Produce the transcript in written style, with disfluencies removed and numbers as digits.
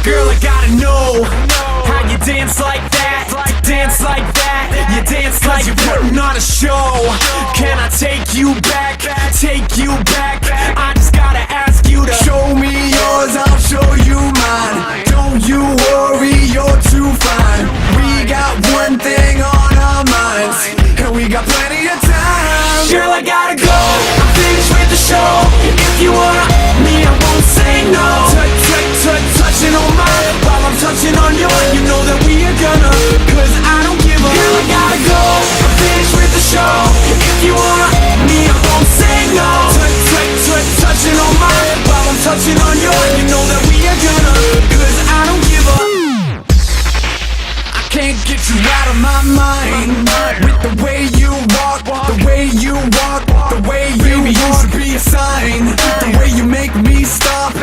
Girl, I gotta know how you dance like that. Dance like that. You dance like you're putting on a show. Can I take you back? Take you back. I just gotta ask you to show me yours, I'll show you mine. Don't you worry, you're too fine. We got one thing on our minds, and we got plenty of time. Girl, I gotta go, I'm finished with the show. If you wanna me, I won't say no. Touching on mine while I'm touching on yours. You know that we are gonna, cause I don't give a. Girl, I gotta go, I'm finished with the show. If you wanna me, I won't say no. Touching on mine while I'm touching on yours. You know that we are gonna, cause I don't give a. I can't get you out of my mind. With the way you walk, the way you walk, the way you should be a sign. The way you make me stop.